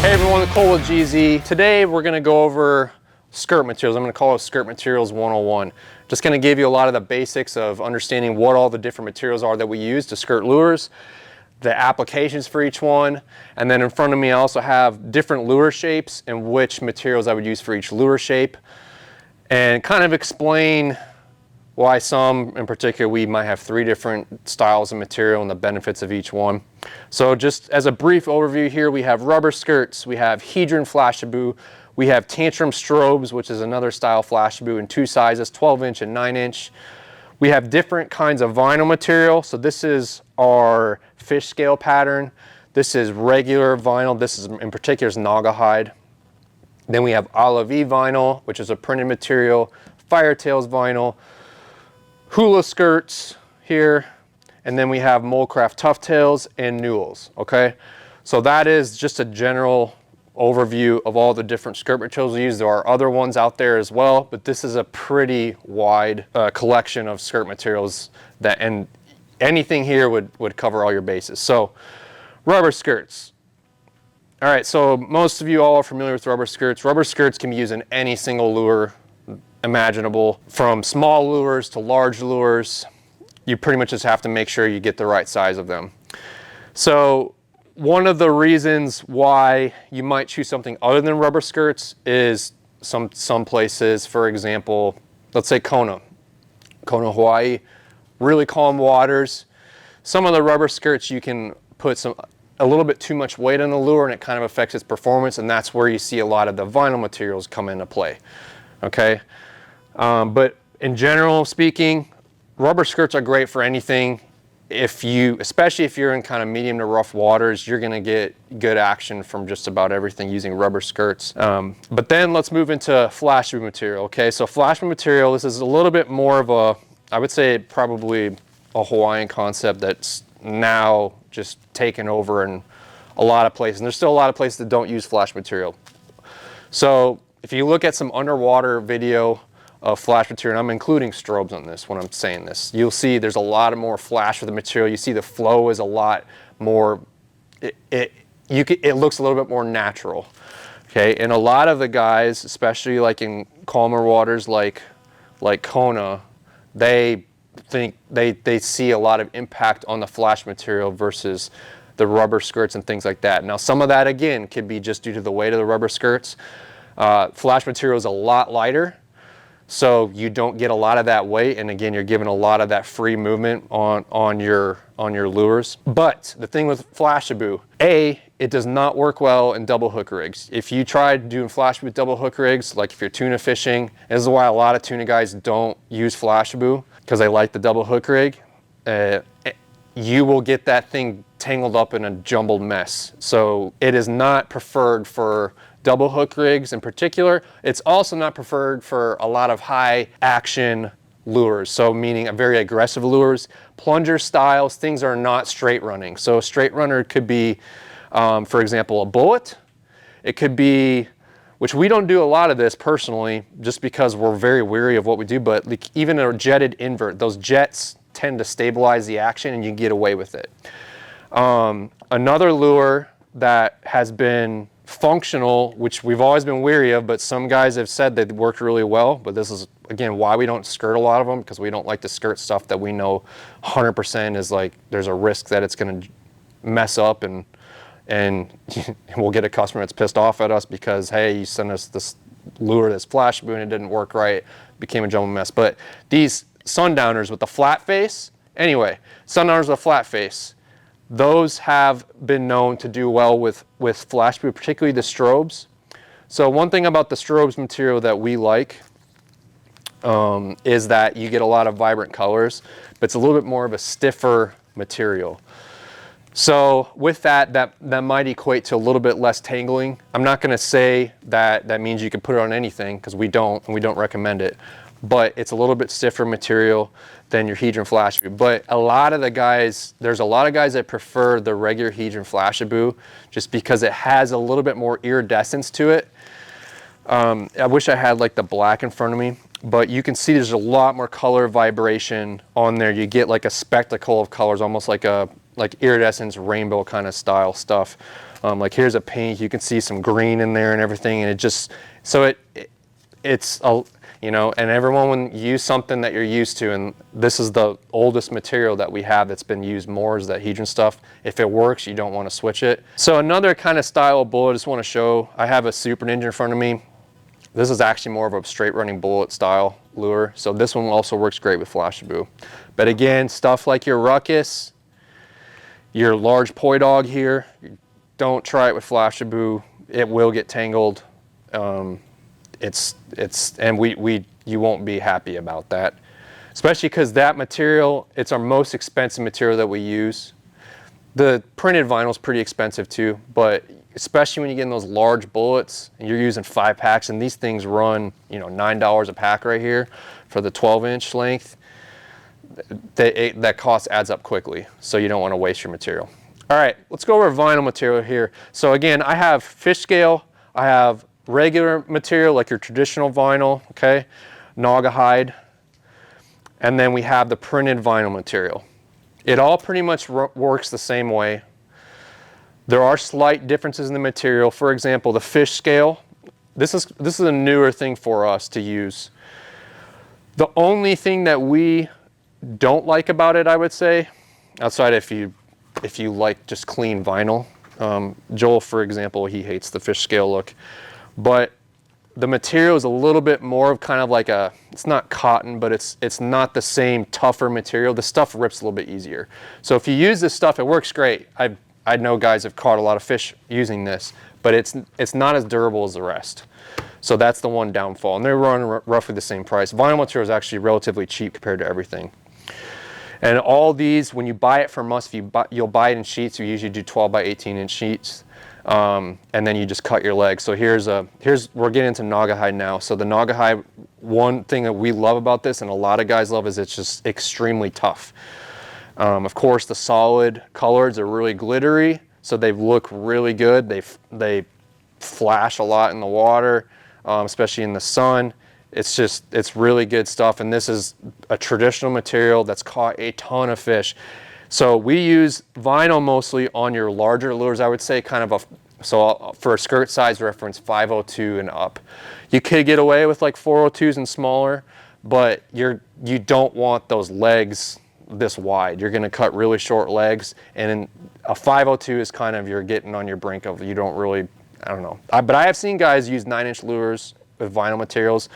Hey everyone, Cole with GZ. Today we're going to go over skirt materials. I'm going to call it Skirt Materials 101. Just going to give you a lot of the basics of understanding what all the different materials are that we use to skirt lures, the applications for each one, and then in front of me I also have different lure shapes and which materials I would use for each lure shape, and kind of explain why some, in particular, we might have 3 different styles of material and the benefits of each one. So just as a brief overview here, we have rubber skirts, we have hedron flashabou, we have tantrum strobes, which is another style flashabou in 2 sizes, 12-inch and 9-inch. We have different kinds of vinyl material. So this is our fish scale pattern. This is regular vinyl. This is, in particular, is Naugahyde. Then we have Olive vinyl, which is a printed material, Firetails vinyl, Hula Skirts here, and then we have Molecraft Tough Tails and Newells. Okay, so that is just a general overview of all the different skirt materials we use. There are other ones out there as well, but this is a pretty wide collection of skirt materials that, and anything here would cover all your bases. So rubber skirts. All right, so most of you all are familiar with rubber skirts. Rubber skirts can be used in any single lure imaginable, from small lures to large lures. You pretty much just have to make sure you get the right size of them. So one of the reasons why you might choose something other than rubber skirts is some places, for example, let's say Kona, Hawaii, really calm waters. Some of the rubber skirts you can put a little bit too much weight on the lure and it kind of affects its performance, and that's where you see a lot of the vinyl materials come into play. Okay, but in general speaking, rubber skirts are great for anything. Especially if you're in kind of medium to rough waters, you're going to get good action from just about everything using rubber skirts. But then let's move into flashabou material. Okay, so flashabou material, this is a little bit more of a, I would say probably a Hawaiian concept that's now just taken over in a lot of places. And there's still a lot of places that don't use flash material. So if you look at some underwater video of flash material, and I'm including strobes on this when I'm saying this, you'll see there's a lot of more flash of the material. You see the flow is a lot more, it looks a little bit more natural. Okay, and a lot of the guys, especially like in calmer waters like Kona, they think they see a lot of impact on the flash material versus the rubber skirts and things like that. Now some of that again could be just due to the weight of the rubber skirts. Flash material is a lot lighter, so you don't get a lot of that weight, and again, you're given a lot of that free movement on your lures. But the thing with flashabou, it does not work well in double hook rigs. If you tried doing flashabou with double hook rigs, like if you're tuna fishing, this is why a lot of tuna guys don't use flashabou, because they like the double hook rig. You will get that thing tangled up in a jumbled mess. So it is not preferred for double hook rigs in particular. It's also not preferred for a lot of high action lures, so meaning a very aggressive lures. Plunger styles, things are not straight running. So a straight runner could be, for example, a bullet. It could be, which we don't do a lot of this personally, just because we're very weary of what we do, but like even a jetted invert, those jets tend to stabilize the action and you can get away with it. Another lure that has been functional, which we've always been weary of, but some guys have said they worked really well, but this is again why we don't skirt a lot of them, because we don't like to skirt stuff that we know 100% is like there's a risk that it's going to mess up, and we'll get a customer that's pissed off at us because, hey, you sent us this lure, this flashabou, and it didn't work right, became a jumbled mess. But these sundowners with the flat face, sundowners with a flat face, those have been known to do well with flashabou, particularly the strobes. So one thing about the strobes material that we like is that you get a lot of vibrant colors, but it's a little bit more of a stiffer material. So with that might equate to a little bit less tangling. I'm not going to say that means you can put it on anything, because we don't, and we don't recommend it. But it's a little bit stiffer material than your hedron flashabou. But a lot of the guys, there's a lot of guys that prefer the regular hedron flashabou just because it has a little bit more iridescence to it. I wish I had like the black in front of me, but you can see there's a lot more color vibration on there. You get like a spectacle of colors, almost like a like iridescence, rainbow kind of style stuff. Like here's a pink, you can see some green in there and everything, and it just, so it's a, you know, and everyone, when you use something that you're used to, and this is the oldest material that we have that's been used more, is that hedron stuff. If it works, you don't want to switch it. So another kind of style of bullet I just want to show, I have a Super Ninja in front of me. This is actually more of a straight running bullet style lure. So this one also works great with flashabou. But again, stuff like your ruckus, your large poi dog here, don't try it with flashabou. It will get tangled. You won't be happy about that, especially because that material, it's our most expensive material that we use. The printed vinyl is pretty expensive too, but especially when you get in those large bullets and you're using 5 packs, and these things run, you know, $9 a pack right here for the 12-inch length, that cost adds up quickly, so you don't want to waste your material. All right, let's go over vinyl material here. So again, I have fish scale, I have regular material like your traditional vinyl, okay, naugahyde, and then we have the printed vinyl material. It all pretty much works the same way. There are slight differences in the material. For example, the fish scale, this is a newer thing for us to use. The only thing that we don't like about it, I would say, outside if you like just clean vinyl, Joel, for example, he hates the fish scale look. But the material is a little bit more of kind of like a, it's not cotton, but it's not the same tougher material. The stuff rips a little bit easier. So if you use this stuff, it works great. I know guys have caught a lot of fish using this, but it's not as durable as the rest. So that's the one downfall. And they run roughly the same price. Vinyl material is actually relatively cheap compared to everything. And all these, when you buy it from us, you'll buy it in sheets. We usually do 12 by 18 inch sheets. And then you just cut your legs. So we're getting into naugahyde now. So the naugahyde, one thing that we love about this, and a lot of guys love, is it's just extremely tough. Of course, the solid colors are really glittery, so they look really good. They flash a lot in the water, especially in the sun. It's really good stuff, and this is a traditional material that's caught a ton of fish. So we use vinyl mostly on your larger lures, I would say, so for a skirt size reference, 502 and up. You could get away with like 402s and smaller, but you don't want those legs this wide. You're gonna cut really short legs, and a 502 is kind of, you're getting on your brink of, you don't really, I don't know. But I have seen guys use 9-inch lures with vinyl materials,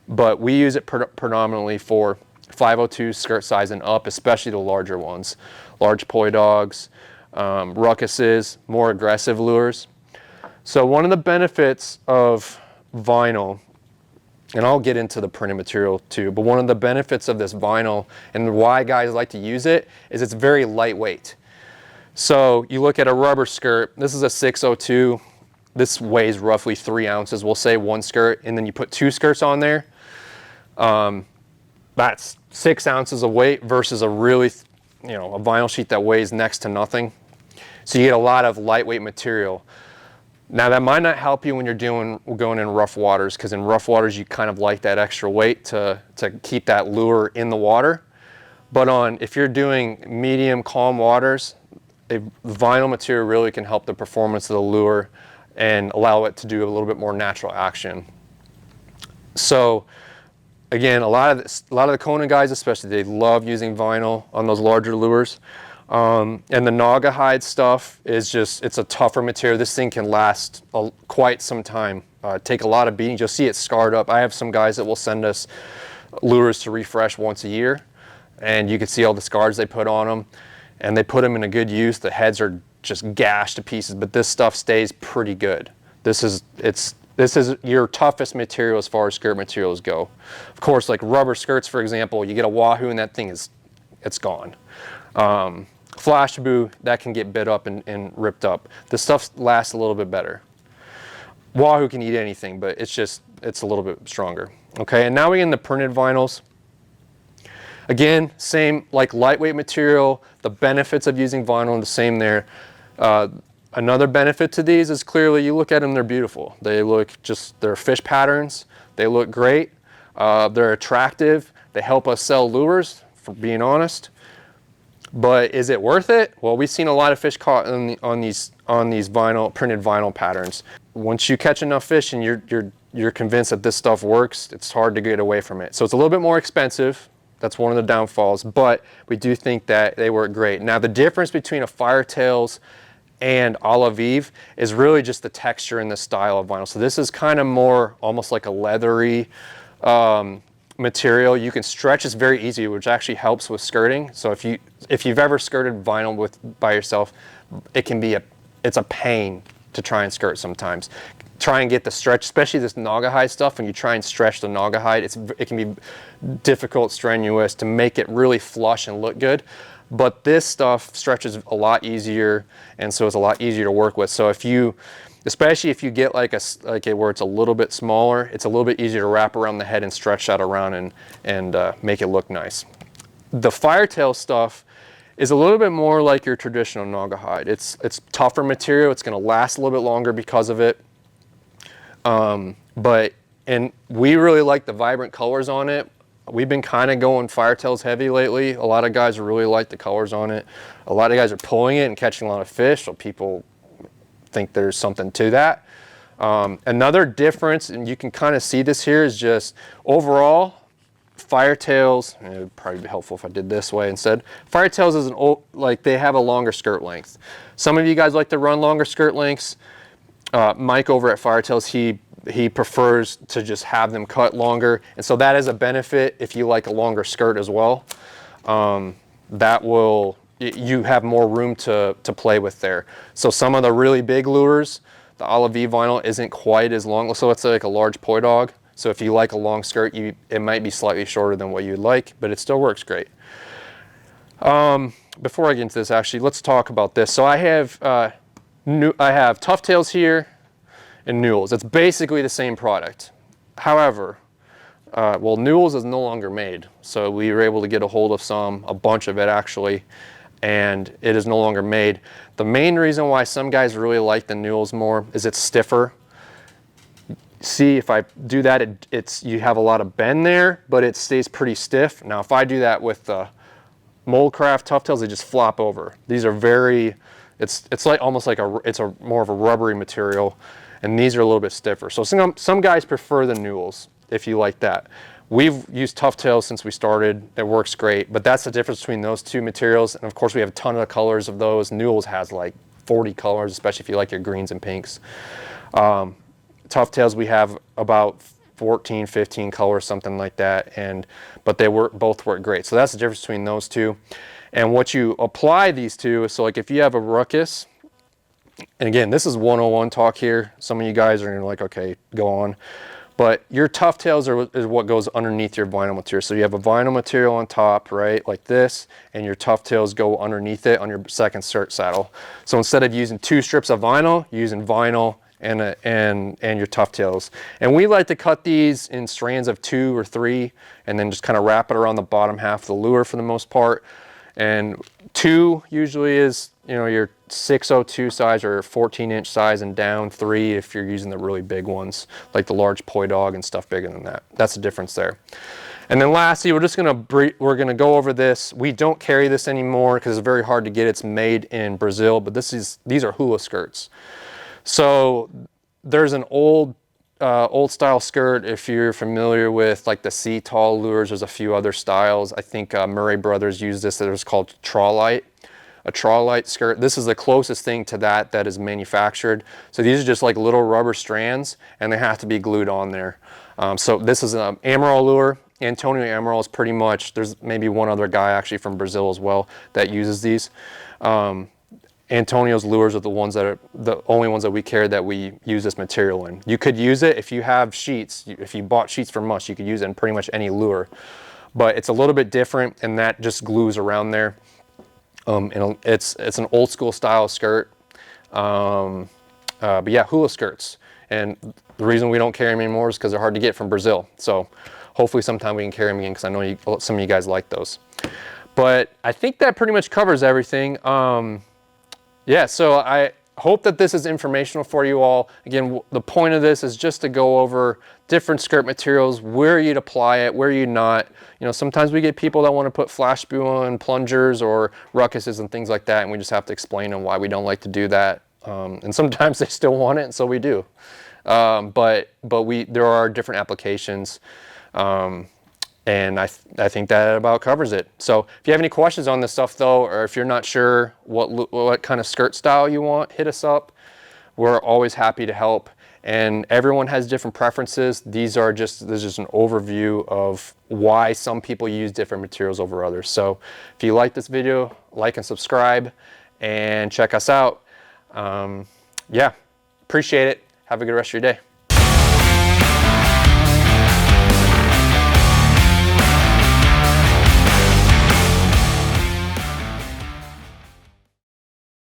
but we use it predominantly for 502 skirt size and up, especially the larger ones. Large poi dogs, ruckuses, more aggressive lures. So one of the benefits of vinyl, and I'll get into the printed material too, but one of the benefits of this vinyl and why guys like to use it is it's very lightweight. So you look at a rubber skirt, this is a 602, this weighs roughly 3 ounces, we'll say one skirt, and then you put 2 skirts on there. That's 6 ounces of weight versus a really, a vinyl sheet that weighs next to nothing. So you get a lot of lightweight material. Now that might not help you when you're going in rough waters, because in rough waters you kind of like that extra weight to keep that lure in the water. But if you're doing medium calm waters, a vinyl material really can help the performance of the lure and allow it to do a little bit more natural action. So again, a lot of the Kona guys especially, they love using vinyl on those larger lures. And the naugahyde stuff is it's a tougher material. This thing can last quite some time, take a lot of beatings. You'll see it scarred up. I have some guys that will send us lures to refresh once a year, and you can see all the scars they put on them, and they put them in a good use. The heads are just gashed to pieces, but this stuff stays pretty good. This is your toughest material as far as skirt materials go. Of course, like rubber skirts, for example, you get a wahoo and that thing it's gone. Flashabou, that can get bit up and ripped up. The stuff lasts a little bit better. Wahoo can eat anything, but it's a little bit stronger. Okay, and now we get into printed vinyls. Again, same, like lightweight material, the benefits of using vinyl are the same there. Another benefit to these is clearly, you look at them, they're beautiful. They're fish patterns, they look great, they're attractive, they help us sell lures, for being honest. But is it worth it? Well, we've seen a lot of fish caught on these printed vinyl patterns. Once you catch enough fish and you're convinced that this stuff works, it's hard to get away from it. So it's a little bit more expensive. That's one of the downfalls, but we do think that they work great. Now the difference between a Firetails and a la Vive is really just the texture and the style of vinyl. So this is kind of more almost like a leathery material. You can stretch this very easy, which actually helps with skirting. So if you've ever skirted vinyl by yourself, it's a pain to try and skirt sometimes. Try and get the stretch, especially this Naugahyde stuff. When you try and stretch the Naugahyde, it can be difficult, strenuous to make it really flush and look good. But this stuff stretches a lot easier, and so it's a lot easier to work with. So especially if you get like where it's a little bit smaller, it's a little bit easier to wrap around the head and stretch that around and make it look nice. The Firetail stuff is a little bit more like your traditional Naugahyde. It's tougher material. It's going to last a little bit longer because of it. And we really like the vibrant colors on it. We've been kind of going Firetails heavy lately. A lot of guys really like the colors on it. A lot of guys are pulling it and catching a lot of fish, so people think there's something to that. Another difference, and you can kind of see this here, is just overall, Firetails, it would probably be helpful if I did this way instead. Firetails is they have a longer skirt length. Some of you guys like to run longer skirt lengths. Mike over at Firetails, he prefers to just have them cut longer, and so that is a benefit if you like a longer skirt as well. You have more room to play with there. So some of the really big lures, the a la Vive vinyl isn't quite as long. So it's like a large poi dog. So if you like a long skirt, it might be slightly shorter than what you'd like, but it still works great. Before I get into this, actually, let's talk about this. So I have Tough Tails here and Newells. It's basically the same product. However, Newells is no longer made. So we were able to get a hold of a bunch of it actually, and it is no longer made. The main reason why some guys really like the Newells more is it's stiffer. See, if I do that, you have a lot of bend there, but it stays pretty stiff. Now, if I do that with the Moldcraft Tough Tails, they just flop over. These are it's like almost like it's more of a rubbery material, and these are a little bit stiffer. So some guys prefer the Newells if you like that. We've used Tough Tails since we started. It works great, but that's the difference between those two materials. And of course, we have a ton of colors of those. Newells has like 40 colors, especially if you like your greens and pinks. Tough Tails, we have about 14, 15 colors, something like that, but both work great. So that's the difference between those two. And what you apply these to, so like if you have a ruckus, and again, this is 101 talk here. Some of you guys are gonna like, okay, go on. But your Tough Tails is what goes underneath your vinyl material. So you have a vinyl material on top, right, like this, and your Tough Tails go underneath it on your second skirt saddle. So instead of using 2 strips of vinyl, you're using vinyl and your Tough Tails. And we like to cut these in strands of 2 or 3, and then just kind of wrap it around the bottom half of the lure for the most part. And 2 usually is, your 602 size or 14-inch size, and down 3 if you're using the really big ones, like the large poi dog and stuff bigger than that. That's the difference there. And then lastly, we're gonna go over this. We don't carry this anymore because it's very hard to get. It's made in Brazil, but these are Hula Skirts. So there's an old style skirt. If you're familiar with like the sea tall lures, there's a few other styles. I think Murray Brothers used this. That was called Trawlite, a Trawlite skirt. This is the closest thing to that is manufactured. So these are just like little rubber strands, and they have to be glued on there. So this is an Amaral lure. Antonio Amaral is pretty much, there's maybe one other guy actually from Brazil as well that uses these. Antonio's lures are the only ones that we carry that we use this material in. You could use it if you have sheets. If you bought sheets from us, you could use it in pretty much any lure. But it's a little bit different, and that just glues around there. And it's an old school style skirt. But yeah, Hula Skirts. And the reason we don't carry them anymore is because they're hard to get from Brazil. So hopefully sometime we can carry them again, because I know some of you guys like those. But I think that pretty much covers everything. Yeah, so hope that this is informational for you all. Again, the point of this is just to go over different skirt materials, where you'd apply it, where you'd not. You know, sometimes we get people that want to put flashabou on plungers or ruckuses and things like that, and we just have to explain them why we don't like to do that. And sometimes they still want it, and so we do. But there are different applications. And I think that about covers it. So if you have any questions on this stuff though, or if you're not sure what kind of skirt style you want, hit us up. We're always happy to help. And everyone has different preferences. This is just an overview of why some people use different materials over others. So if you like this video, like and subscribe and check us out. Yeah, appreciate it. Have a good rest of your day.